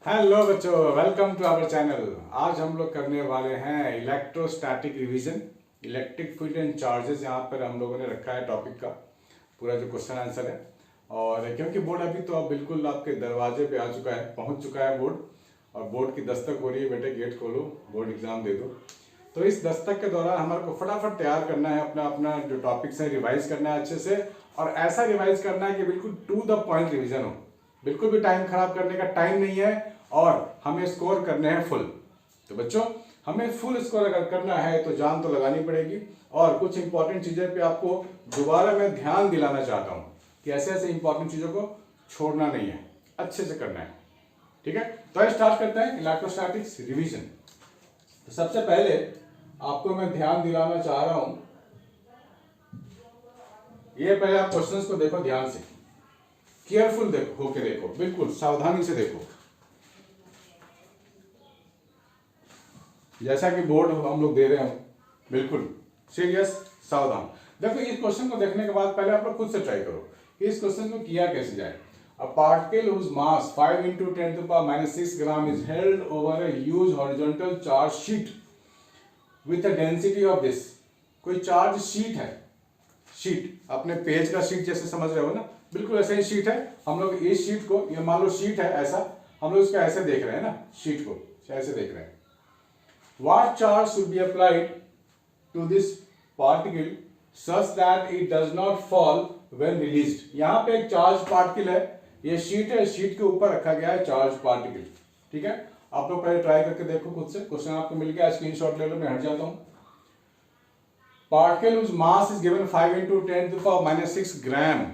Hello बच्चों, welcome to our channel. आज हम लोग करने वाले हैं electrostatic revision, electric field and charges. यहाँ पर हम लोगों ने रखा है टॉपिक का पूरा जो क्वेश्चन आंसर है। और क्योंकि बोर्ड अभी तो अब बिल्कुल आपके दरवाजे पे आ चुका है, पहुंच चुका है बोर्ड, और बोर्ड की दस्तक हो रही है। बेटे गेट खोलो, बोर्ड एग्जाम दे दो। तो इस दस्तक के दौरान हमारे को फटाफट तैयार करना है, अपना अपना जो टॉपिक्स है रिवाइज करना है अच्छे से, और ऐसा रिवाइज करना है कि बिल्कुल टू द पॉइंट रिवीजन हो। बिल्कुल भी टाइम खराब करने का टाइम नहीं है, और हमें स्कोर करने हैं फुल। तो बच्चों, हमें फुल स्कोर अगर करना है तो जान तो लगानी पड़ेगी। और कुछ इंपॉर्टेंट चीजें पे आपको दोबारा मैं ध्यान दिलाना चाहता हूं कि ऐसे ऐसे इंपॉर्टेंट चीजों को छोड़ना नहीं है, अच्छे से करना है। ठीक है, तो स्टार्ट करते हैं इलेक्ट्रोस्टैटिक्स रिवीजन। तो सबसे पहले आपको मैं ध्यान दिलाना चाह रहा हूं, ये पहले आप क्वेश्चंस को देखो ध्यान से, केयरफुल देखो, होके देखो, बिल्कुल सावधानी से देखो। जैसा कि बोर्ड हम लोग दे रहे हैं, बिल्कुल सीरियस, सावधान। देखो, इस क्वेश्चन को देखने के बाद पहले आप लोग खुद से ट्राई करो इस क्वेश्चन को किया कैसे जाए। A particle whose mass 5 into 10 to the power -6 gram is held over a huge horizontal charge sheet with a density of this। कोई चार्ज शीट है, शीट अपने पेज का शीट जैसे समझ रहे हो ना, बिल्कुल ऐसे ही शीट है। हम लोग इस शीट को, ये मान लो शीट है ऐसा, हम लोग इसको ऐसे देख रहे हैं ना, शीट को ऐसे देख रहे हैं। What charge should be applied to this particle such that it does not fall when released। यहाँ पे एक चार्ज पार्टिकल है, ये शीट है, शीट के ऊपर रखा गया है चार्ज पार्टिकल। ठीक है, आप लोग पहले ट्राई करके देखो खुद से। क्वेश्चन आपको मिल गया, स्क्रीनशॉट ले लो, मैं हट जाता हूँ। Particle whose mass is given 5 into 10 to the power -6 gram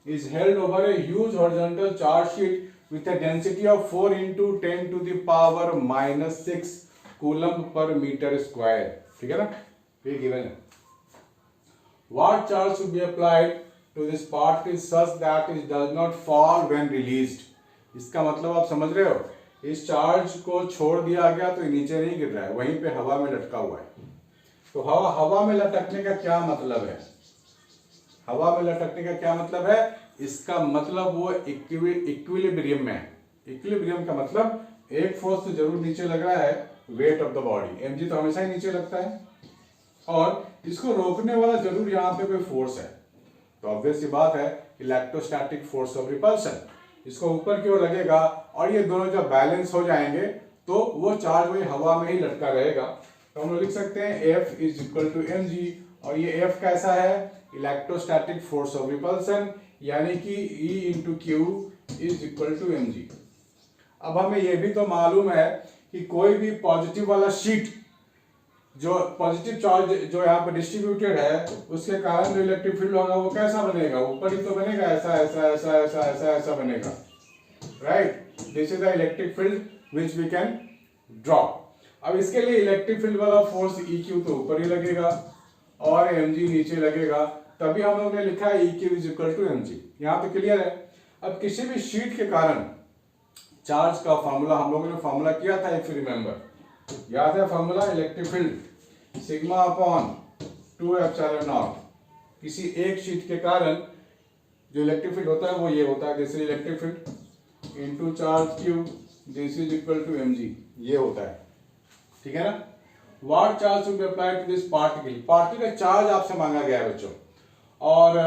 is held over a huge horizontal charge sheet with a density of 4 into 10 to the power -6 coulomb per metre square. ठीक है ना, ये given है। What charge should be applied to this particle such that it does not fall when released। इसका मतलब आप समझ रहे हो, इस चार्ज को छोड़ दिया गया तो ये नीचे नहीं गिर रहा है, वहीं पे हवा में लटका हुआ है। तो हवा में लटकने का क्या मतलब है? हवा में लटकने का क्या मतलब है? इसका मतलब वो इक्विलिब्रियम में है। इक्विलिब्रियम का मतलब एक फोर्स तो जरूर नीचे लग रहा है, weight of the body, mg तो हमेशा ही नीचे लगता है, और इसको रोकने वाला जरूर यहाँ पे कोई फोर्स है। तो ऑब्वियस सी बात है, इलेक्ट्रोस्टैटिक फोर्स ऑफ रिपल्शन। इसको ऊपर की ओर लगेगा और ये दोनों जब बैलेंस हो जाएंगे तो वो चार्ज वही हवा में ही लटका रहेगा। तो हम लोग लिख सकते हैं F is equal to mg, और ये F कैसा है? इलेक्ट्रोस्टैटिक फोर्स ऑफ रिपल्सन, यानी कि E into Q is equal to mg। अब हमें यह भी तो मालूम है कि कोई भी पॉजिटिव वाला शीट, जो पॉजिटिव चार्ज जो यहाँ पर डिस्ट्रीब्यूटेड है, उसके कारण जो इलेक्ट्रिक फील्ड होगा वो कैसा बनेगा? ऊपर ही तो बनेगा, ऐसा ऐसा ऐसा ऐसा ऐसा ऐसा बनेगा, right. This is the electric field which we can draw. अब इसके लिए इलेक्ट्रिक फील्ड वाला फोर्स EQ तो ऊपर ही लगेगा और mg नीचे लगेगा, तभी हम लोगों ने लिखा है EQ is equal to mg। यहाँ पे क्लियर है। अब किसी भी शीट के कारण चार्ज का फॉर्मूला हम लोगों ने फॉर्मूला किया था, इफ यू रिमेंबर, याद है formula? Electric field sigma upon 2 epsilon not. किसी एक शीट के कारण जो इलेक्ट्रिक फील्ड होता है वो ये होता है, this is electric field into charge Q, this is equal to mg, ये होता है। ठीक है ना। What charge should be applied to this particle? Particle charge आपसे मांगा गया है बच्चों, और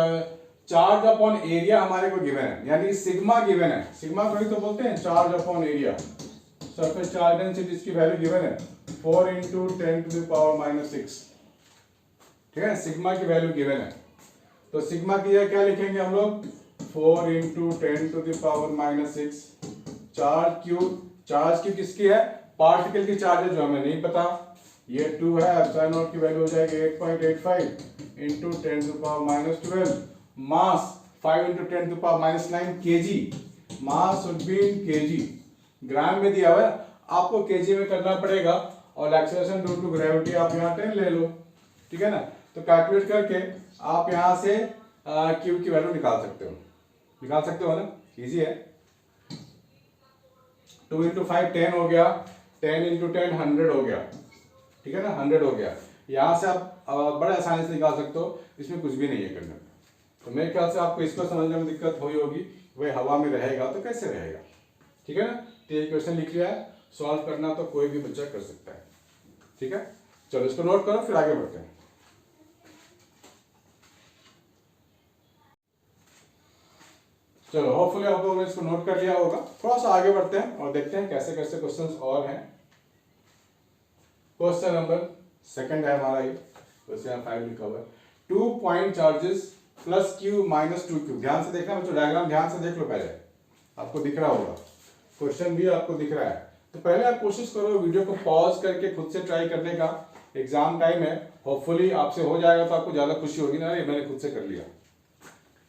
चार्ज अपॉन एरिया हमारे को गिवन है, यानी सिग्मा गिवन है। सिग्मा को ही तो बोलते हैं charge upon area. Surface charge density इसकी वैल्यू गिवन है 4 into 10 to the power -6। ठीक है, सिग्मा की वैल्यू गिवन है। तो सिग्मा की जगह क्या लिखेंगे हम लोग? 4 into 10 to the power -6। Charge Q किसकी है? पार्टिकल की चार्ज है, जो हमें नहीं पता, ये 2 है, एप्सिलॉन नॉट की वैल्यू हो जाएगी 8.85 into 10 to the power -12। Mass 5 into 10 to the power -9 kg। Mass should be in kg, ग्राम में दिया हुआ है, आपको kg में करना पड़ेगा, और एक्सेलरेशन ड्यू टू ग्रेविटी आप यहाँ 10 ले लो। ठीक है ना। तो कैलकुलेट करके आप यहाँ से Q की वैल्यू निकाल सकते हो ना, इजी है। 2 into 5 10 हो गया, 10 into 10 100 हो गया। ठीक है ना, 100 हो गया। यहाँ से आप बड़े आसानी से निकाल सकते हो, इसमें कुछ भी नहीं है करने में। तो मेरे ख्याल से आपको इसको समझने में दिक्कत हुई होगी, वही हवा में रहेगा तो कैसे रहेगा। ठीक है ना। तो ये क्वेश्चन लिख लिया है, सॉल्व करना तो कोई भी बच्चा कर सकता है। ठीक है, चलो इसको नोट करो, फिर आगे बढ़ते हैं। चलो होपफुली आप लोगों ने इसको नोट कर लिया होगा। थोड़ा सा आगे बढ़ते हैं और देखते हैं कैसे कैसे क्वेश्चंस और हैं। क्वेश्चन नंबर सेकंड है हमारा ये, क्वेश्चन 5 लिखा हुआ है 2 point charges plus Q minus 2q। ध्यान से देखना बच्चों, डायग्राम ध्यान से देख लो, पहले आपको दिख रहा होगा, क्वेश्चन भी आपको दिख रहा है। तो पहले आप कोशिश करो वीडियो को पॉज करके खुद से ट्राई करने का। एग्जाम टाइम है, होपफुली आपसे हो जाएगा तो आपको ज्यादा खुशी होगी ना, ये मैंने खुद से कर लिया।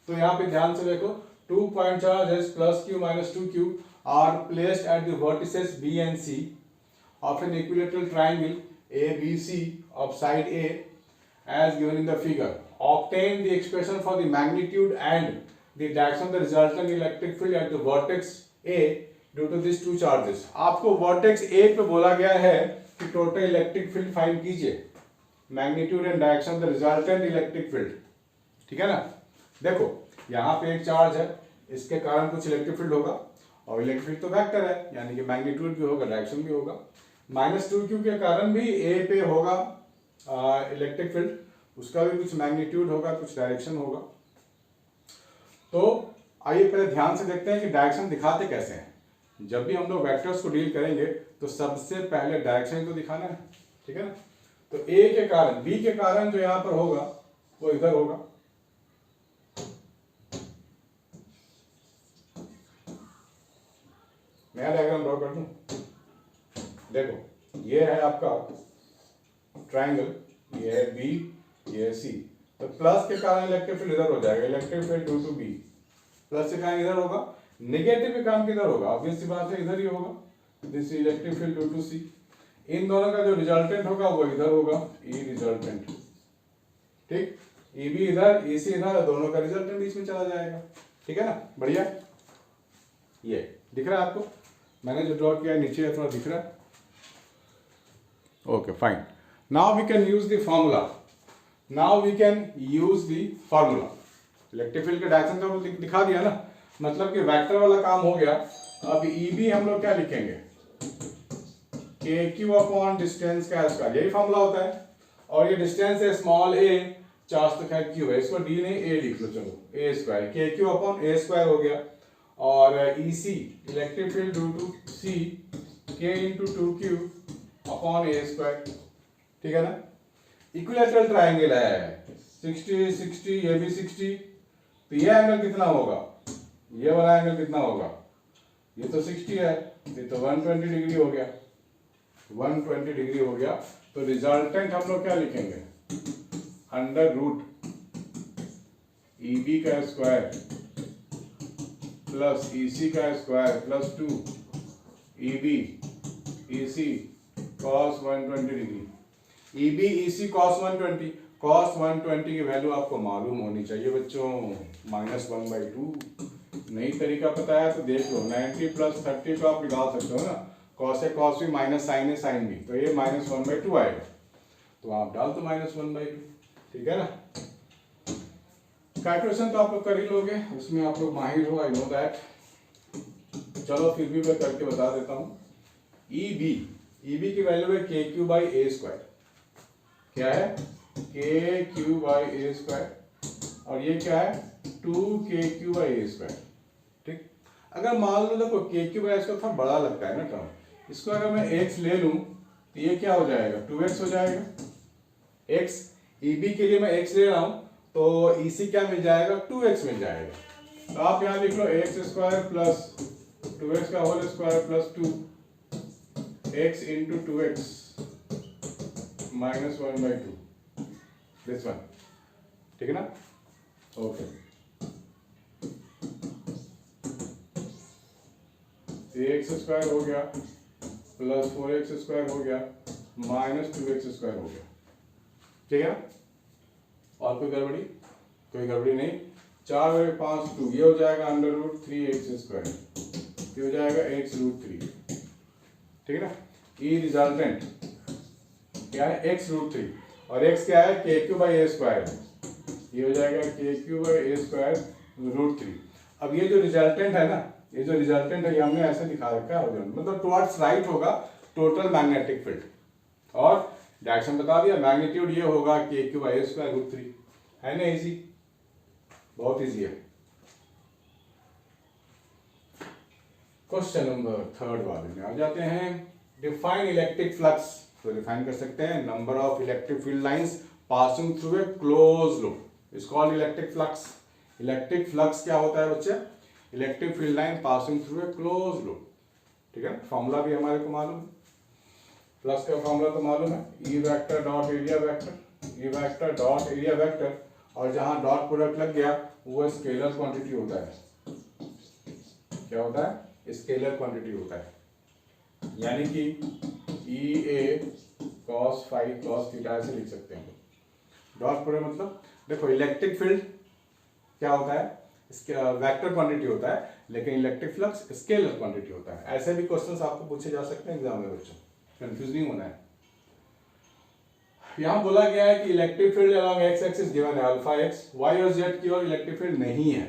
तो यहाँ पे ध्यान से देखो, 2 point charges plus q minus 2q are placed at the vertices b and c of an equilateral triangle ABC of side A as given in the figure. Obtain the expression for the magnitude and the direction of the resultant electric field at the vertex A due to these two charges. आपको vertex A पे बोला गया है कि total electric field find कीजिए, magnitude and direction of the resultant electric field। ठीक है ना, देखो यहाँ पे एक चार्ज है, इसके कारण कुछ इलेक्ट्रिक फील्ड होगा, और इलेक्ट्रिक फील्ड तो वेक्टर है, यानी कि मैग्नीट्यूड भी होगा, डायरेक्शन भी होगा। -2q के कारण भी ए पे होगा इलेक्ट्रिक फील्ड, उसका भी कुछ मैग्नीट्यूड होगा, कुछ डायरेक्शन होगा। तो आइए पहले ध्यान से देखते हैं कि डायरेक्शन दिखाते कैसे हैं। जब भी हम लोग वेक्टर्स को डील करेंगे तो सबसे पहले डायरेक्शन तो दिखाना है। ठीक है ना, तो ए के कारण, बी के कारण जो यहाँ पर होगा वो इधर होगा, नया डायग्राम ड्रॉ कर दूं। देखो ये है आपका ट्राइंगल, ये है बी, ये है सी। तो प्लस के कारण इलेक्ट्रिक फील्ड इधर हो जाएगा, electric field due to B. Plus के कारण इधर होगा, नेगेटिव के कारण किधर होगा, ऑब्वियस सी बात है इधर ही होगा, this electric field due to C. इन दोनों का जो रिजल्टेंट होगा वो इधर होगा, ई रिजल्टेंट। ठीक, ई बी इधर, ई सी इधर, दोनों का रिजल्टेंट बीच में चला जाएगा। ठीक है ना, बढ़िया। ये दिख रहा है आपको, मैंने जो ड्रॉ किया है नीचे है, थोड़ा दिख रहा है। Okay fine, now we can use the formula. Now we can use the formula. Electric field के डायरेक्शन तो दिखा दिया ना, मतलब कि वेक्टर वाला काम हो गया। अब ई बी हम लोग क्या लिखेंगे, के क्यू अपॉन डिस्टेंस का स्क्वायर, यही फॉर्मूला होता है। और ये डिस्टेंस है स्मॉल ए, चार्ज तो खैर क्यू है, इसको डी नहीं ए लिख लो, चलो a square, k Q upon a square हो गया। और EC electric field due to C K into 2Q upon a square. ठीक है ना, इक्विलैटरल ट्राइंगल है, 60 60, ये भी 60। तो ये एंगल कितना होगा, ये वाला एंगल कितना होगा, ये तो 60 है, ये तो 120 डिग्री हो गया, 120 डिग्री हो गया। तो रिजल्टेंट हम लोग क्या लिखेंगे, अंडर रूट EB का स्क्वायर प्लस EC का square plus 2 EB EC cos 120 degree. EB EC cos 120, cos 120 की वैल्यू आपको मालूम होनी चाहिए बच्चों, -1/2। नई तरीका पता है तो देख लो, 90 + 30 को आप निकाल सकते हो ना, cos है cos भी, माइनस साइन है साइन भी, तो ये -1/2 आएगा, तो आप डाल दो -1/2। ठीक है ना, कैलकुलेशन तो आप लोग कर ही लोगे, उसमें आप लोग माहिर हो, आई नो दैट। चलो फिर भी मैं करके बता देता हूँ। EB की वैल्यू है KQ/A²। क्या है, KQ/A², और ये क्या है 2KQ/A²। ठीक, अगर मान लो देखो KQ/A² थोड़ा बड़ा लगता है ना टर्म, इसको अगर मैं x ले लूं तो ये क्या हो जाएगा, 2x हो जाएगा। x EB के लिए मैं x ले रहा हूं तो EC क्या मिल जाएगा, 2x मिल जाएगा। तो आप यहाँ लिख लो x² प्लस 2x का whole square plus 2x into 2x -1/2, this one. ठीक है ना, ओके। ax² हो गया प्लस 4x² हो गया -2x² हो गया। ठीक है ना, और कोई गड़बड़ी, कोई गड़बड़ी नहीं। 4 और 5 2, ये हो जाएगा √3x², ये हो जाएगा x√3। ठीक है ना, ई रिजल्टेंट क्या है, x√3, और x क्या है, KQ/A², ये हो जाएगा KQ/A² √3। अब ये जो रिजल्टेंट है ना, ये जो रिजल्टेंट है ये हमने ऐसे दिखा रखा है, मतलब टुवर्ड्स राइट होगा टोटल मैग्नेटिक फील्ड, और डायरेक्शन बता दिया, मैग्नीट्यूड ये होगा k/a²√3, है ना, इजी, बहुत इजी है। क्वेश्चन नंबर 3 वाले में आ जाते हैं। डिफाइन इलेक्ट्रिक फ्लक्स, तो डिफाइन कर सकते हैं number of electric field lines passing through a close loop is called electric flux. Electric flux क्या होता है बच्चे? Electric field line passing through a close loop, ठीक है। फॉर्मूला भी हमारे को मालूम है, फ्लक्स का फॉर्मूला तो मालूम है, E vector dot area vector, E vector dot area vector, और जहां डॉट प्रोडक्ट लग गया वो स्केलर क्वांटिटी होता है। क्या होता है? स्केलर क्वांटिटी होता है, यानी कि ई ए कॉस फाई कॉस थीटा ऐसे लिख सकते हैं। डॉट प्रोडक्ट मतलब देखो इलेक्ट्रिक फील्ड क्या होता है? वेक्टर क्वांटिटी होता है, लेकिन इलेक्ट्रिक फ्लक्स स्केलर क्वांटिटी होता है। ऐसे भी क्वेश्चंस आपको पूछे जा सकते हैं एग्जाम में बच्चों, कंफ्यूज नहीं होना है। यहां बोला गया है कि electric field along x axis given है अल्फा एक्स, वाई और जेड की ओर इलेक्ट्रिक फील्ड नहीं है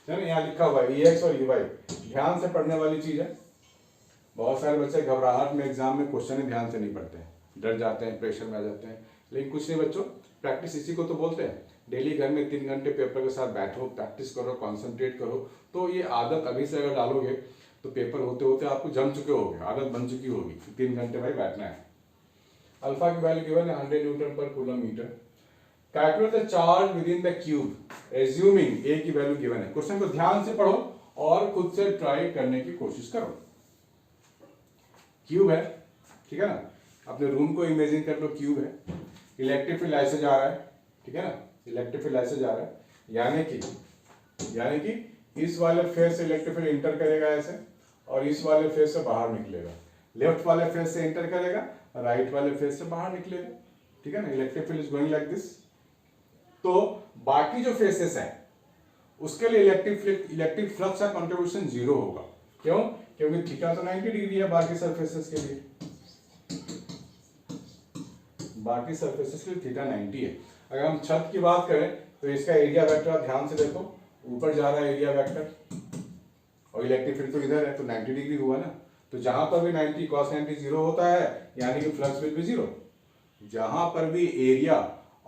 ना, यहाँ लिखा हुआ है ई एक्स और ई वाई। ध्यान से पढ़ने वाली चीज है। बहुत सारे बच्चे घबराहट में एग्जाम में क्वेश्चन ही ध्यान से नहीं पढ़ते हैं, डर जाते हैं, प्रेशर में आ जाते हैं, लेकिन कुछ नहीं बच्चों, प्रैक्टिस इसी को तो बोलते हैं। डेली घर में 3 घंटे पेपर के साथ बैठो, प्रैक्टिस करो, कॉन्सेंट्रेट करो, तो ये आदत अभी से अगर डालोगे तो पेपर होते होते आपको जम चुके होगे, आदत बन चुकी होगी, 3 घंटे भाई बैठना है। अल्फा की वैल्यू गिवन है 100 न्यूटन पर coulomb meter. Calculate the charge within the cube assuming a की वैल्यू गिवन है। क्वेश्चन को ध्यान से पढ़ो और खुद से ट्राई करने की कोशिश करो। क्यूब है, ठीक है ना, अपने रूम को इमेजिन कर लो, क्यूब है, इलेक्ट्रिक फील्ड ऐसे जा रहा है, ठीक है ना, इलेक्ट्रिक फील्ड ऐसे जा रहा है, यानी कि इस वाले फेज से इलेक्ट्रिक फील्ड इंटर करेगा ऐसे, और इस वाले फेज से बाहर निकलेगा, लेफ्ट वाले फेज से इंटर करेगा, राइट वाले फेज से बाहर निकलेगा, ठीक है ना। Electric field is going like this. तो बाकी जो फेसेस है उसके लिए इलेक्ट्रिक फ्लक्स का कंट्रीब्यूशन 0 होगा। क्यों? क्योंकि थीटा तो 90 डिग्री है बाकी सरफेसेस के लिए, बाकी सरफेसेस के लिए थीटा 90 है। अगर हम छत की बात करें तो इसका एरिया वेक्टर आप ध्यान से देखो, ऊपर जा रहा है एरिया वेक्टर, और इलेक्ट्रिक फील्ड तो इधर है, तो 90 डिग्री हुआ ना। तो जहां पर भी 90 cos 90 0 होता है, यानी कि फ्लक्स विल बी 0। जहां पर भी एरिया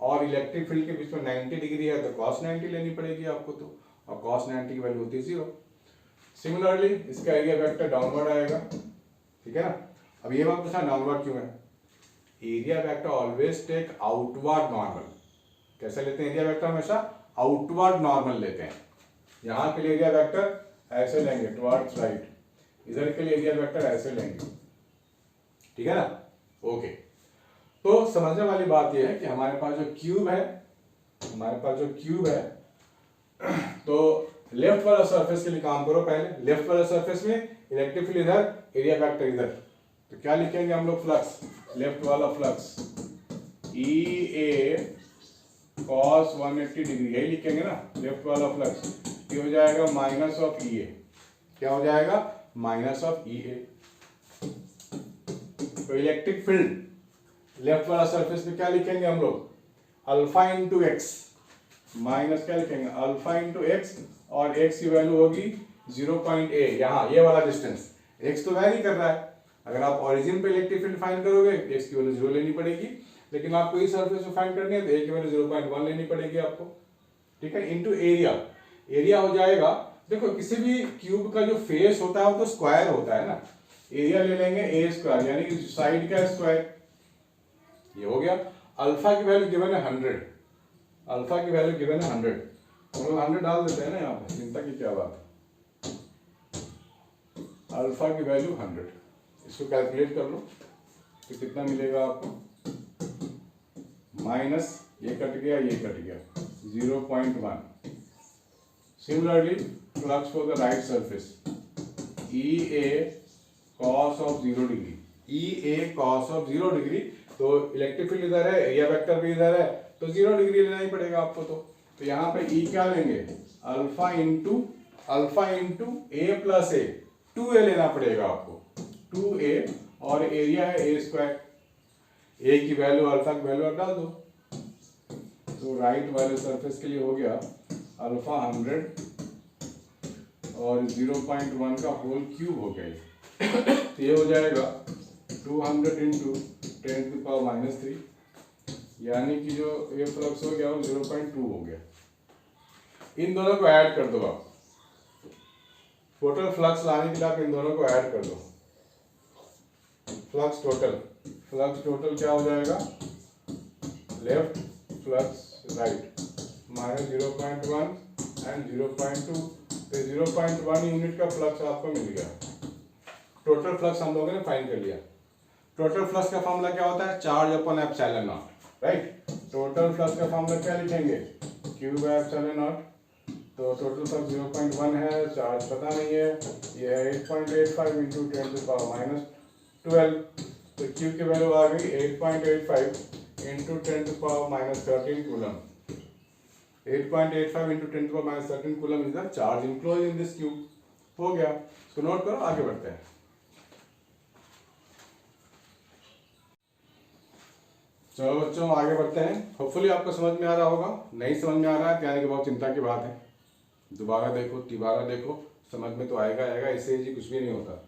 और इलेक्ट्रिक फील्ड के बीच में 90 डिग्री है तो cos 90 लेनी पड़ेगी आपको, तो और cos 90 की वैल्यू होती है 0। सिमिलरली इसका एरिया वेक्टर डाउनवर्ड आएगा, ठीक है ना। अब ये बात पूछा डाउनवर्ड क्यों है? Area vector always take outward normal. कैसे लेते हैं एरिया वेक्टर? हमेशा आउटवर्ड नॉर्मल लेते हैं। यहां के लिए एरिया वेक्टर ऐसे लेंगे टुवर्ड्स राइट, इधर के लिए एरिया वेक्टर ऐसे लेंगे, ठीक है ना। ओके, तो समझने वाली बात यह है कि हमारे पास जो क्यूब है, तो लेफ्ट वाला सरफेस के लिए काम करो। पहले लेफ्ट वाला सरफेस में इलेक्ट्रिक फील्ड इधर, एरिया वेक्टर इधर, तो क्या लिखेंगे हम लोग? फ्लक्स, लेफ्ट वाला फ्लक्स ई ए cos 180 डिग्री, यही लिखेंगे ना, लेफ्ट वाला फ्लक्स। ये हो जाएगा माइनस ऑफ ई ए। क्या हो जाएगा? माइनस ऑफ ई ए। तो इलेक्ट्रिक फील्ड लेफ्ट वाला सरफेस पे क्या लिखेंगे हम लोग? अल्फा इंटू एक्स, माइनस क्या लिखेंगे? अल्फा इंटू एक्स, और एक्स की वैल्यू होगी 0.a, यहाँ ये वाला डिस्टेंस, एक्स तो वैरी कर रहा है। अगर आप ओरिजिन पे इलेक्ट्रिक फील्ड फाइंड करोगे एक्स की वैल्यू 0 लेनी पड़ेगी, लेकिन आपको इस सरफेस पे फाइंड करनी है तो ए की वैल्यू 0.1 लेनी पड़ेगी आपको, ठीक है। इनटू एरिया, एरिया हो जाएगा, देखो किसी भी क्यूब का जो फेस होता है वो तो स्क्वायर होता है ना, एरिया ले लेंगे ए स्क्वायर, यानी कि साइड का स्क्वायर, ये हो गया। अल्फा की वैल्यू गिवन है 100, अल्फा की वैल्यू गिवन है 100, हम लोग 100 डाल देते हैं ना यहाँ पे, चिंता की क्या बात है। अल्फा की वैल्यू 100, इसको कैलकुलेट कर लो तो कितना मिलेगा आपको? माइनस ये कट गया, ये कट गया, 0.1। Similarly flux for the right surface E A cos of 0 degree, E A cos of 0 degree, तो इलेक्ट्रिक फील्ड इधर है, एरिया वेक्टर भी इधर है, तो 0 डिग्री लेना ही पड़ेगा आपको। तो यहाँ पे ई क्या लेंगे? अल्फा इंटू ए प्लस ए, 2a लेना पड़ेगा आपको, 2a, और एरिया है ए स्क्वायर, ए की वैल्यू अल्फा की वैल्यू आप डाल दो, तो राइट वाले सरफेस के लिए हो गया अल्फा 100 और 0.1 का होल क्यूब हो गया ये। तो ये हो जाएगा 200 इंटू 10⁻³ यानी कि जो ये फ्लक्स हो गया वो 0.2 हो गया। इन दोनों को ऐड कर दो आप, टोटल फ्लक्स लाने के लिए आप इन दोनों को ऐड कर दो। फ्लक्स टोटल क्या हो जाएगा, left flux right minus 0.1 and 0.2, तो 0.1 यूनिट का फ्लक्स आपको मिल गया। टोटल फ्लक्स हम लोगों ने फाइंड कर लिया। टोटल फ्लक्स का फॉर्मूला क्या होता है, charge upon epsilon not, right. Total flux का फॉर्मूला क्या लिखेंगे, Q बाय एप्सिलॉन नॉट। तो टोटल फ्लक्स 0.1 है, चार्ज पता नहीं है, ये है 8.85 इंटू 10⁻12। तो Q की वैल्यू आ गई 8.85 into 10⁻13 coulomb. 8.85 into 10⁻13 coulomb is the charge enclose in this cube. हो गया, इसको नोट करो, आगे बढ़ते हैं। चलो बच्चों आगे बढ़ते हैं। होपफुली आपको समझ में आ रहा होगा। नहीं समझ में आ रहा है तो यानी कि बहुत चिंता की बात है, दोबारा देखो तिबारा देखो, समझ में तो आएगा आएगा, इससे जी कुछ भी नहीं होता।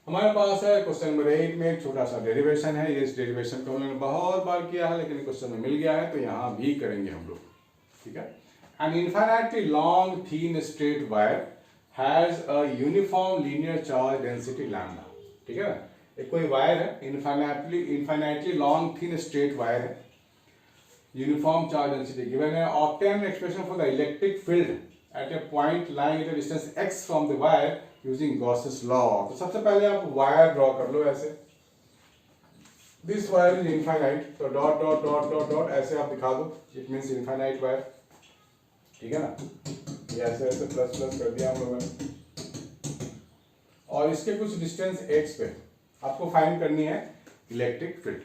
हमारे पास है क्वेश्चन नंबर 8 में एक छोटा सा डेरिवेशन है। इस डेरिवेशन को हमने बहुत बार किया है लेकिन क्वेश्चन में मिल गया है तो यहाँ भी करेंगे हम लोग, ठीक है। An infinitely long thin straight wire has a uniform linear charge density lambda, ठीक है ना। एक कोई वायर है, infinitely long thin straight wire है, यूनिफॉर्म चार्ज डेंसिटी गिवन है। Obtain expression for the electric field at a point lying at a distance x from the wire using Gauss's law. तो सबसे पहले आप वायर ड्रॉ कर लो ऐसे, this wire is infinite, तो dot dot dot dot dot ऐसे आप दिखा दो, इट मींस इनफाइनाइट वायर, ठीक है ना। ये ऐसे ऐसे प्लस प्लस कर दिया हम लोगों ने, और इसके कुछ डिस्टेंस x पे आपको फाइंड करनी है इलेक्ट्रिक फील्ड।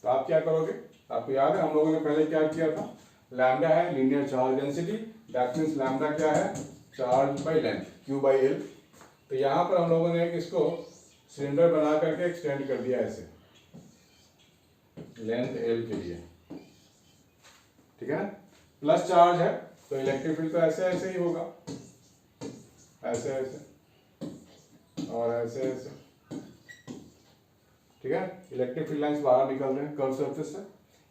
तो आप क्या करोगे, आपको याद है हम लोगों ने पहले क्या किया था, लैम्डा है linear charge density, that means lambda क्या है, charge by length Q by L। तो यहाँ पर हम लोगों ने इसको सिलेंडर बना करके एक्सटेंड कर दिया ऐसे लेंथ L के लिए, ठीक है ना। प्लस चार्ज है तो इलेक्ट्रिक फील्ड तो ऐसे ऐसे ही होगा, ऐसे ऐसे और ऐसे ऐसे, ठीक है। इलेक्ट्रिक फील्ड लाइंस बाहर निकल रहे हैं कर्व सरफेस से,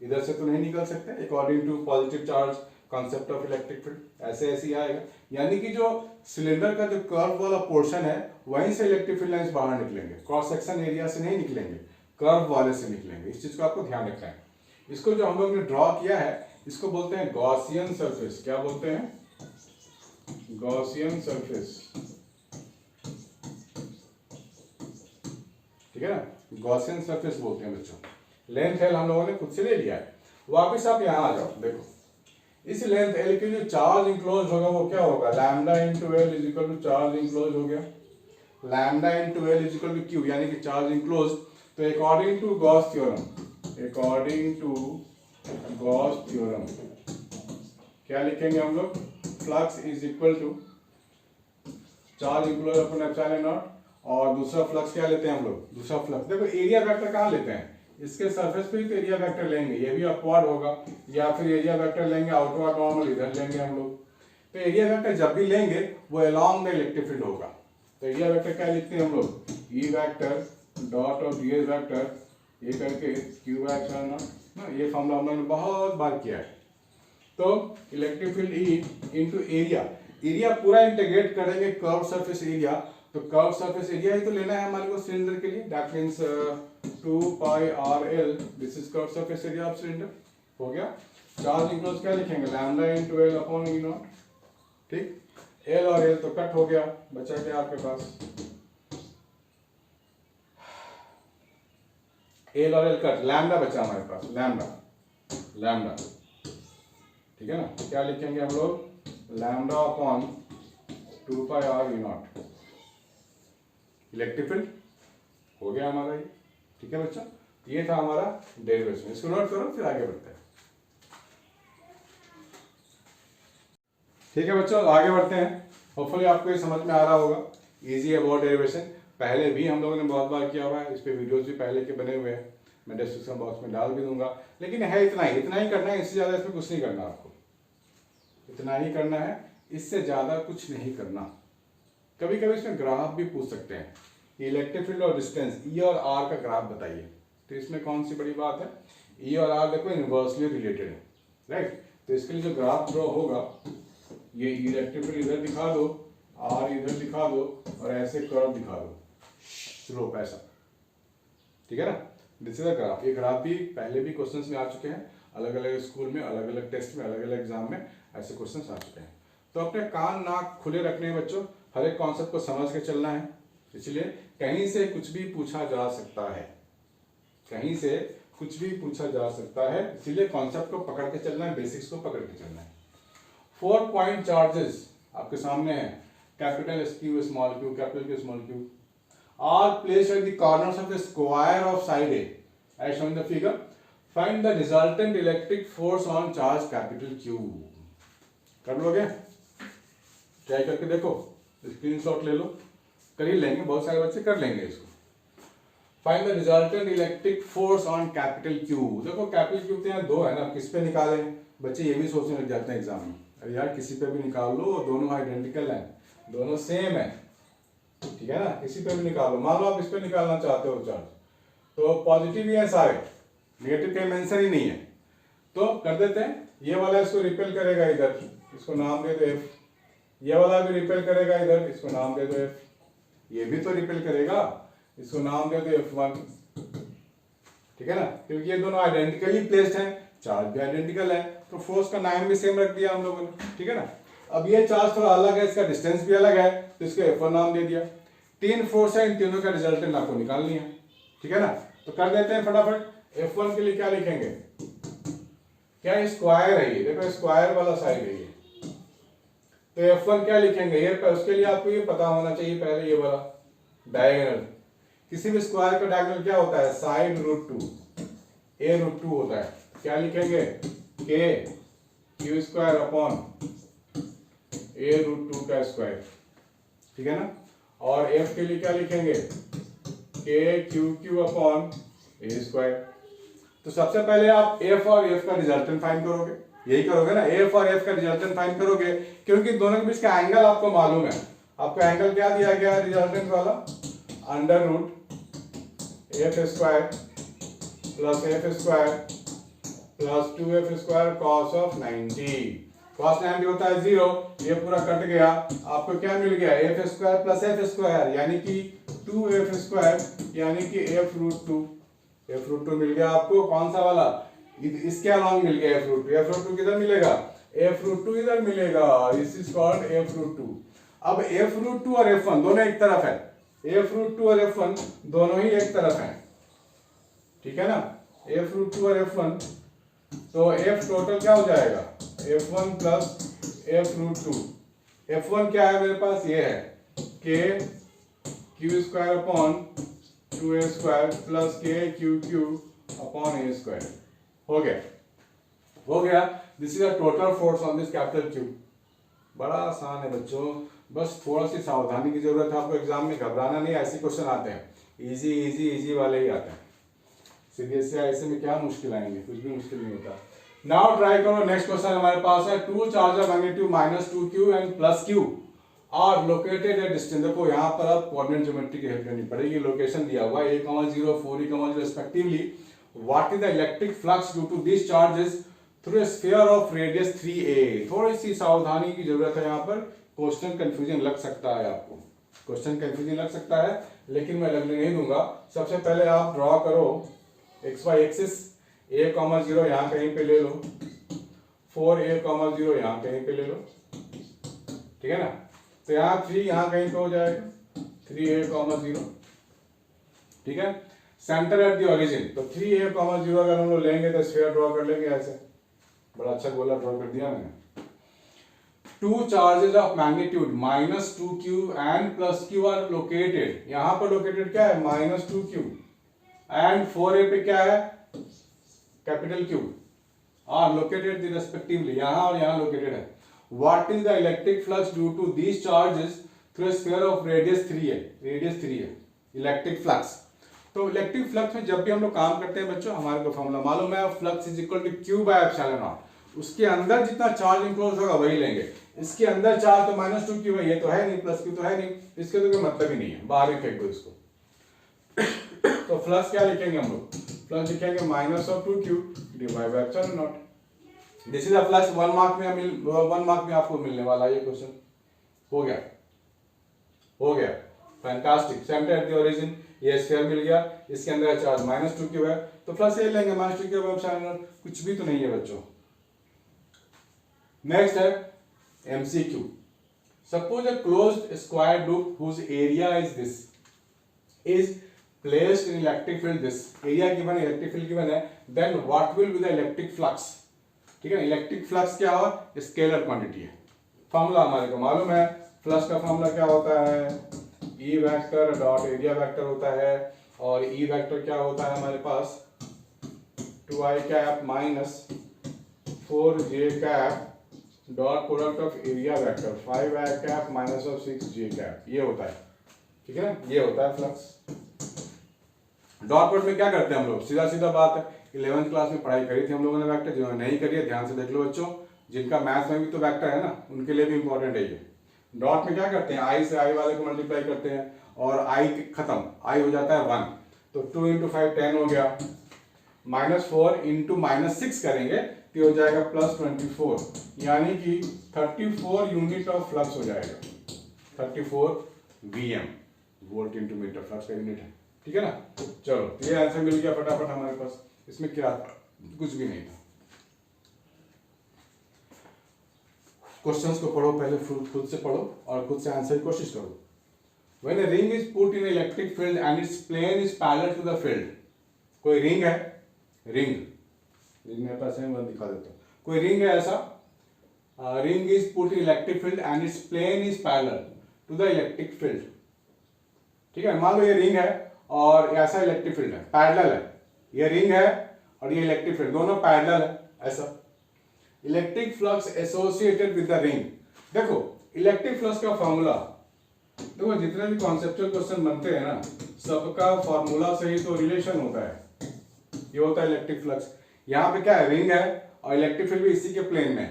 इधर से तो नहीं निकल सकते according to positive charge concept of electric field, ऐसे ऐसे ही आएगा। यानी कि जो सिलेंडर का जो कर्व वाला पोर्शन है वहीं से इलेक्ट्रिक फील्ड लाइंस बाहर निकलेंगे, क्रॉस सेक्शन एरिया से नहीं निकलेंगे, कर्व वाले से निकलेंगे। इस चीज को आपको ध्यान रखना है। इसको जो हम लोग ने ड्रॉ किया है इसको बोलते हैं गॉसियन सरफेस। क्या बोलते हैं, गॉसियन सरफेस, ठीक है ना, गॉसियन सरफेस बोलते हैं बच्चों। लेंथ L हम लोगों ने खुद से ले लिया है। वापस आप यहाँ आ जाओ, देखो इस लेंथ L के जो चार्ज इंक्लोज होगा वो क्या होगा, lambda into L is equal to charge enclose हो गया, lambda into L is equal to Q यानी कि चार्ज इंक्लोज। तो अकॉर्डिंग टू गॉस थ्योरम क्या लिखेंगे हम लोग, flux is equal to charge enclose upon epsilon naught, और दूसरा फ्लक्स क्या लेते हैं हम लोग, दूसरा फ्लक्स देखो एरिया वेक्टर कहाँ लेते हैं, इसके सरफेस पे ही तो एरिया वेक्टर लेंगे, ये भी अपवर्ड होगा, या फिर एरिया वेक्टर लेंगे आउटवर्ड नॉर्मल इधर लेंगे हम लोग। तो एरिया वेक्टर जब भी लेंगे वो अलोंग द इलेक्ट्रिक फील्ड होगा। तो एरिया वेक्टर क्या लिखते हैं हम लोग, ई वेक्टर डॉट और ds वेक्टर ये करके q बाय एप्सिलॉन नॉट ना, ये फॉर्मूला हम लोगों ने बहुत बार किया है। तो electric field E into area पूरा इंटीग्रेट करेंगे कर्व सरफेस एरिया, तो कर्व सरफेस एरिया ही तो लेना है हमारे को सिलेंडर के लिए, that means 2 pi RL, this is curve surface area of cylinder. हो गया। चार्ज इंक्लोज क्या लिखेंगे, lambda into L upon E not, ठीक। L और L तो कट हो गया, बचा क्या आपके पास, L और L कट, लैम्डा बचा हमारे पास, लैम्डा, ठीक है ना। क्या लिखेंगे हम लोग, lambda upon 2 pi R E not, electric field हो गया हमारा ये, ठीक है बच्चों। ये था हमारा डेरिवेशन, इसको नोट करो फिर आगे बढ़ते हैं। ठीक है बच्चों आगे बढ़ते हैं। होपफुली आपको ये समझ में आ रहा होगा, इजी है बहुत डेरिवेशन, पहले भी हम लोगों ने बहुत बार किया हुआ है, इस पे वीडियोस भी पहले के बने हुए हैं, मैं डिस्क्रिप्शन बॉक्स में डाल भी दूंगा। लेकिन है इतना ही करना है, इससे ज़्यादा इसमें कुछ नहीं करना आपको, इतना ही करना है। इससे ज़्यादा कुछ नहीं करना। कभी कभी इसमें ग्राफ भी पूछ सकते हैं, इलेक्ट्रिक फील्ड और डिस्टेंस ई और आर का ग्राफ बताइए। तो इसमें कौन सी बड़ी बात है, ई और आर देखो इनवर्सली रिलेटेड है, राइट। तो इसके लिए जो ग्राफ ड्रॉ होगा, ये इलेक्ट्रिक फील्ड इधर दिखा दो, आर इधर दिखा दो, और ऐसे कर्व दिखा दो, स्लोप ऐसा, ठीक है ना। This is the graph. ये ग्राफ भी पहले भी क्वेश्चंस में आ चुके हैं, अलग अलग स्कूल में, अलग अलग टेस्ट में, अलग अलग एग्जाम में ऐसे क्वेश्चंस आ चुके हैं। तो अपने कान नाक खुले रखने हैं बच्चों, हर एक कॉन्सेप्ट को समझ के चलना है। इसलिए कहीं से कुछ भी पूछा जा सकता है, कहीं से कुछ भी पूछा जा सकता है, इसीलिए कॉन्सेप्ट को पकड़ के चलना है, बेसिक्स को पकड़ के चलना है। 4 पॉइंट चार्जेस आपके सामने है, capital S Q, small Q, capital Q, small Q, are placed at the corners of the square of side A as shown in the figure. Find the resultant electric force on charge capital Q. कर लोगे, try करके देखो, screenshot ले लो, कर ही लेंगे, बहुत सारे बच्चे कर लेंगे इसको। Find the resultant electric force on capital Q. देखो कैपिटल क्यू तो यहाँ दो है ना, किस पे निकालें, बच्चे ये भी सोचने लग जाते हैं एग्जाम में, अरे यार किसी पे भी निकाल लो, दोनों आइडेंटिकल हैं, दोनों सेम है, ठीक है ना, किसी पे भी निकालो। मान लो आप इस पे निकालना चाहते हो चार्ज, तो पॉजिटिव ही है सारे, नेगेटिव का मेंशन ही नहीं है, तो कर देते हैं। ये वाला इसको रिपेल करेगा इधर, इसको नाम दे दो एफ, ये वाला भी रिपेल करेगा इधर, इसको नाम दे दो एफ, ये भी तो रिपेल करेगा, इसको नाम दे दो F1, ठीक है ना, क्योंकि ये दोनों आइडेंटिकली प्लेस्ड हैं, चार्ज भी आइडेंटिकल है, तो फोर्स का नाम भी सेम रख दिया हम लोगों ने, ठीक है ना। अब ये चार्ज थोड़ा अलग है, इसका डिस्टेंस भी अलग है, तो इसको F1 नाम दे दिया। 3 फोर्स है, इन तीनों का रिजल्टेंट आपको निकालनी है, ठीक है ना। तो कर देते हैं फटाफट। F1 के लिए क्या लिखेंगे, क्या स्क्वायर है ये, देखो स्क्वायर वाला साइड है ये, तो F1 क्या लिखेंगे, ये उसके लिए आपको ये पता होना चाहिए पहले, ये वाला डायगोनल, किसी भी स्क्वायर का डायगोनल क्या होता है, साइड रूट 2, a रूट 2 होता है। क्या लिखेंगे, k Q square upon a root 2 का स्क्वायर, ठीक है ना। और f के लिए क्या लिखेंगे, k Q Q upon a square. तो सबसे पहले आप f और f का रिजल्टेंट फाइंड करोगे, यही करोगे ना, f और f का रिजल्टेंट फाइंड करोगे, क्योंकि दोनों के बीच का एंगल आपको मालूम है। आपको एंगल क्या दिया गया है रिजल्टेंट वाला, under root f square plus f square plus 2f square cos of 90। Cos 90 होता है 0, ये पूरा कट गया, आपको क्या मिल गया, f square plus f square यानी कि 2f स्क्वायर यानी कि f रूट 2, f रूट 2 मिल गया आपको, कौन सा वाला, इसके अलॉन्ग मिल गया f रूट 2। f रूट 2 किधर मिलेगा, f रूट 2 इधर मिलेगा, this is called f root 2। अब f रूट 2 और f1 दोनों एक तरफ है, f रूट 2 और f1 दोनों ही एक तरफ हैं, ठीक है ना, f रूट 2 और f1, तो f टोटल क्या हो जाएगा, f1 plus f root 2। f1 क्या है मेरे पास, ये है k Q square upon 2a square plus k Q Q upon a square, हो गया, हो गया। This is the total force on this capital Q। बड़ा आसान है बच्चों, बस थोड़ा सी सावधानी की जरूरत है आपको, एग्जाम में घबराना नहीं, ऐसे क्वेश्चन आते हैं, इजी इजी इजी वाले ही आते हैं, सीबीएसई ऐसे में क्या मुश्किल आएंगे, कुछ भी मुश्किल नहीं होता। नाउ ट्राई करो, नेक्स्ट क्वेश्चन हमारे पास है, two charge of magnitude -2q and +q are located at distance. देखो यहाँ पर आप कोऑर्डिनेट ज्योमेट्री की हेल्प लेनी पड़ेगी, लोकेशन दिया हुआ है a,0 4e,0 respectively. What is the electric flux due to this charges through a sphere of radius 3a। थोड़ी सी सावधानी की जरूरत है यहाँ पर, क्वेश्चन कंफ्यूजन लग सकता है आपको, क्वेश्चन कंफ्यूजन लग सकता है, लेकिन मैं लगने नहीं दूंगा। सबसे पहले आप ड्रॉ करो xy एक्सिस, a,0 यहाँ कहीं पे ले लो, 4a,0 यहाँ कहीं पे ले लो, ठीक है ना। तो यहाँ 3 यहाँ कहीं पे हो जाएगा, 3a,0, ठीक है। सेंटर एट द ओरिजिन, तो 3a,0 अगर हम लोग लेंगे तो स्फीयर ड्रॉ कर लेंगे ऐसे, बड़ा अच्छा गोला ड्रॉ कर दिया मैंने। Two charges of magnitude -2q and +q are located, यहाँ पर लोकेटेड क्या है -2q एंड 4a पे क्या है capital Q are located the respectively, यहाँ और यहाँ लोकेटेड है। What is the electric flux due to these charges through sphere of radius 3 है, रेडियस 3 है इलेक्ट्रिक फ्लक्स। तो इलेक्ट्रिक फ्लक्स में जब भी हम लोग काम करते हैं बच्चों, हमारे को फॉर्मूला मालूम है, flux is equal to q by epsilon naught. उसके अंदर जितना चार्ज इंक्लोज होगा वही लेंगे। इसके अंदर चार्ज तो -2 क्यू है, ये तो है नहीं, प्लस क्यू तो है नहीं, इसके तो कोई मतलब ही नहीं है, बाहर ही फेंक दो इसको। तो फ्लक्स क्या लिखेंगे हम लोग? फ्लक्स लिखेंगे -2q divide by epsilon not. This is a flux 1 mark में आपको मिलने वाला है ये क्वेश्चन। हो गया, हो गया, fantastic. Centre at the origin, ये स्फीयर मिल गया, इसके अंदर चार्ज -2q है, तो फ्लक्स ये लेंगे -2q बाय एप्सिलॉन नॉट। कुछ भी तो नहीं है बच्चों। नेक्स्ट है MCQ। Suppose a closed square loop whose area is this is placed in electric field this, area given, electric field given है, then what will be the electric flux? ठीक है, इलेक्ट्रिक फ्लक्स क्या हो? Scalar quantity है। Formula हमारे को मालूम है, फ्लक्स का फॉर्मूला क्या होता है? E vector dot area vector होता है, और E वेक्टर क्या होता है हमारे पास? 2i cap minus 4j cap dot product of area vector 5i cap minus of 6j cap, ये होता है। ठीक है ना, ये होता है फ्लक्स। डॉट प्रोडक्ट में क्या करते हैं हम लोग? सीधा सीधा बात है, 11th क्लास में पढ़ाई करी थी हम लोगों ने वेक्टर। जिन्होंने नहीं करी है ध्यान से देख लो बच्चों, जिनका मैथ्स में भी तो वेक्टर है ना, उनके लिए भी इंपॉर्टेंट है ये। डॉट में क्या करते हैं? आई से आई वाले को मल्टीप्लाई करते हैं, और आई खत्म, आई हो जाता है 1, तो 2 × 5 10 हो गया, -4 × -6 करेंगे तो हो जाएगा +24, यानी कि 34 यूनिट ऑफ फ्लक्स हो जाएगा। 34 VM, volt into metre, flux का यूनिट है। ठीक है ना, चलो ये आंसर मिल गया फटाफट हमारे पास। इसमें क्या था? कुछ भी नहीं था। क्वेश्चंस को पढ़ो पहले, खुद से पढ़ो और खुद से आंसर की कोशिश करो। When a ring is put in electric field and its plane is parallel to the field, कोई रिंग है, रिंग मेरे पास है, मैं दिखा देता हूँ। कोई रिंग है ऐसा, ring is put in electric field and its plane is parallel to the electric field. ठीक है, मान लो ये रिंग है और ऐसा इलेक्ट्रिक फील्ड है, पैरेलल है। ये रिंग है और ये इलेक्ट्रिक फील्ड, दोनों पैरेलल है ऐसा। Electric flux associated with the ring. देखो इलेक्ट्रिक फ्लक्स का फॉर्मूला, देखो जितने भी कॉन्सेप्चुअल क्वेश्चन बनते हैं ना, सबका फॉर्मूला से ही तो रिलेशन होता है। ये होता है इलेक्ट्रिक फ्लक्स। यहाँ पे क्या है? रिंग है और इलेक्ट्रिक फील्ड भी इसी के प्लेन में है,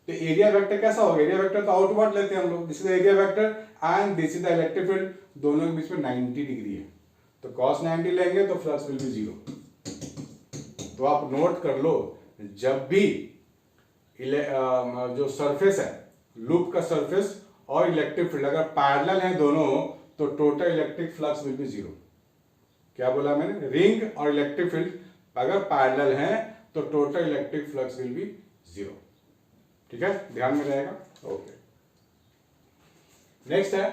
तो एरिया वेक्टर कैसा होगा? एरिया वेक्टर तो आउटवर्ड लेते हैं हम लोग, this is the area vector and this is the electric field, दोनों के बीच में 90 डिग्री है, तो cos 90 लेंगे तो फ्लक्स विल बी 0। तो आप नोट कर लो, जब भी जो सरफेस है, लूप का सरफेस और इलेक्ट्रिक फील्ड अगर पैरेलल हैं दोनों, तो total electric flux will be 0। क्या बोला मैंने? रिंग और इलेक्ट्रिक फील्ड अगर पैरेलल हैं तो total electric flux will be 0। ठीक है, ध्यान में रहेगा। ओके, नेक्स्ट है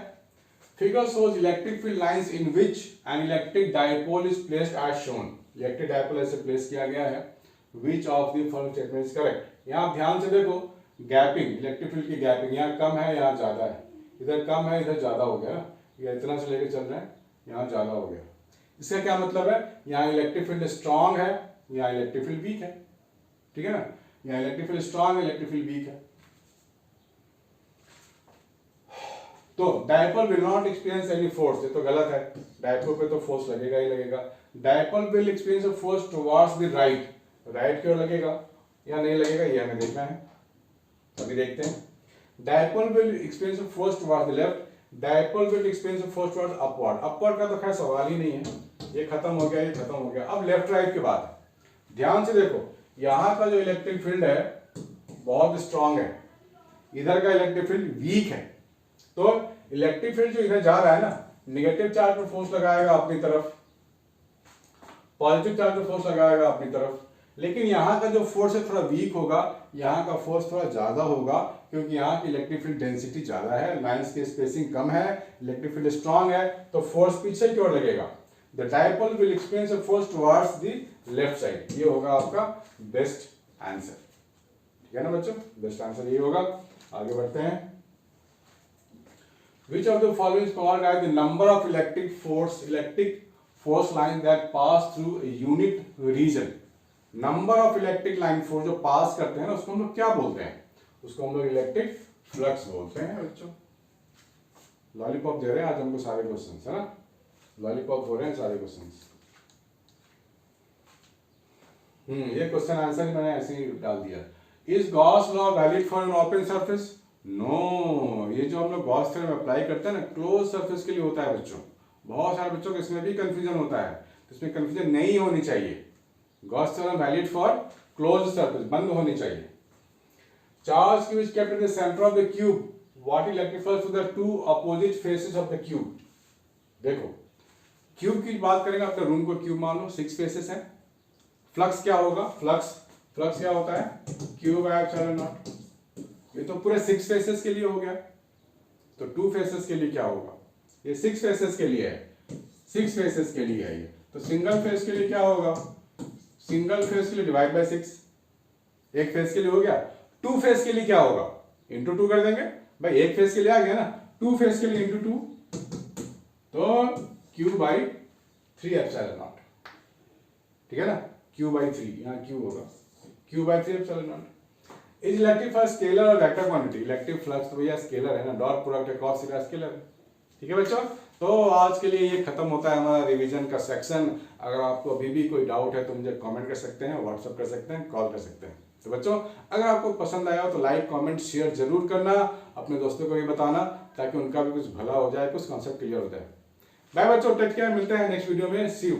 figure shows electric field lines in which an electric dipole is placed as shown. Electric dipole ऐसे प्लेस किया गया है, which of the following statement is correct. यहां ध्यान से देखो, गैपिंग, इलेक्ट्रिक फील्ड की गैपिंग, यहाँ कम है यहाँ ज्यादा है, इधर कम है इधर ज्यादा हो गया, ये इतना से लेके चल रहे हैं, यहाँ ज्यादा हो गया। इसका क्या मतलब है? यहाँ इलेक्ट्रिक फील्ड स्ट्रांग है, यहाँ इलेक्ट्रिक फील्ड वीक है। ठीक है ना, यहाँ इलेक्ट्रिक फील्ड स्ट्रांग है, इलेक्ट्रिक फील्ड वीक है। तो dipole will not experience any force, ये तो गलत है, डायपोल पे तो फोर्स लगेगा ही लगेगा। Dipole will experience a force towards the right, right की ओर लगेगा या नहीं लगेगा, ये हमें देखना है, अभी देखते हैं। Dipole will experience a force towards the left, dipole will experience a force towards upward. Upward का तो खैर सवाल ही नहीं है, ये खत्म हो गया, ये खत्म हो गया। अब लेफ्ट राइट की बात है, ध्यान से देखो, यहाँ का जो इलेक्ट्रिक फील्ड है बहुत स्ट्रांग है, इधर का इलेक्ट्रिक फील्ड वीक है। तो इलेक्ट्रिक फील्ड जो इधर जा रहा है ना, नेगेटिव चार्ज पर फोर्स लगाएगा अपनी तरफ, पॉजिटिव चार्ज पर फोर्स लगाएगा अपनी तरफ, लेकिन यहाँ का जो फोर्स है थोड़ा वीक होगा, यहाँ का फोर्स थोड़ा ज्यादा होगा, क्योंकि यहाँ की इलेक्ट्रिक फील्ड डेंसिटी ज्यादा है, लाइंस की स्पेसिंग कम है, इलेक्ट्रिक फील्ड स्ट्रांग है, तो फोर्स पीछे की ओर लगेगा। The dipole will experience a force towards the left side, ये होगा आपका बेस्ट आंसर। ठीक है ना बच्चों, बेस्ट आंसर ये होगा। आगे बढ़ते हैं। Which of the following is called as the number of electric force lines that pass through a unit region? Number of electric line force जो पास करते हैं ना, उसको हम लोग क्या बोलते हैं? उसको हम लोग इलेक्ट्रिक फ्लक्स बोलते हैं बच्चों। लॉलीपॉप दे रहे हैं आज हमको सारे क्वेश्चंस, है ना, लॉलीपॉप हो रहे हैं सारे क्वेश्चंस। ये क्वेश्चन आंसर मैंने ऐसे ही डाल दिया, is Gauss law valid for an open surface? No, ये जो हम लोग गॉस थ्योरम अप्लाई करते हैं ना क्लोज सरफेस के लिए होता है बच्चों। बहुत सारे बच्चों को इसमें भी कंफ्यूजन होता है, तो इसमें कंफ्यूजन नहीं होनी चाहिए। Gauss theorem valid for close surface, बंद होनी चाहिए। Charge q is kept in the center of the cube, what electrifies to the two opposite faces of the cube. देखो क्यूब की बात करेंगे, अपने रूम को क्यूब मान लो, 6 फेसेस है। फ्लक्स क्या होगा? फ्लक्स क्या होता है? Q by epsilon not. ये तो पूरे 6 फेसेस के लिए हो गया, तो 2 फेसेस के लिए क्या होगा? ये 6 फेसेस के लिए है, 6 फेसेस के लिए है ये, तो सिंगल फेस के लिए क्या होगा? सिंगल फेस के लिए डिवाइड बाय 6, एक फेस के लिए हो गया। 2 फेस के लिए क्या होगा? इंटू 2 कर देंगे भाई, एक फेस के लिए आ गया ना, 2 फेस के लिए इंटू 2, तो क्यू बाई 3 एप्सिलॉन नॉट, ठीक है ना, क्यू बाई 3, यहाँ क्यू होगा, Q by 3 epsilon not. Is electric flux scalar और वेक्टर क्वांटिटी? इलेक्ट्रिक फ्लक्स तो भैया स्केलर है ना, डॉट प्रोडक्ट है, कॉस थीटा स्केलर है, ठीक है बच्चों। तो आज के लिए ये खत्म होता है हमारा रिवीजन का सेक्शन। अगर आपको अभी भी कोई डाउट है तो मुझे कमेंट कर सकते हैं, व्हाट्सअप कर सकते हैं, कॉल कर सकते हैं। तो बच्चों अगर आपको पसंद आया हो तो लाइक कमेंट शेयर जरूर करना, अपने दोस्तों को भी बताना, ताकि उनका भी कुछ भला हो जाए, कुछ कॉन्सेप्ट क्लियर हो जाए। बाय बच्चों, टेक केयर, मिलते हैं नेक्स्ट वीडियो में, सी यू।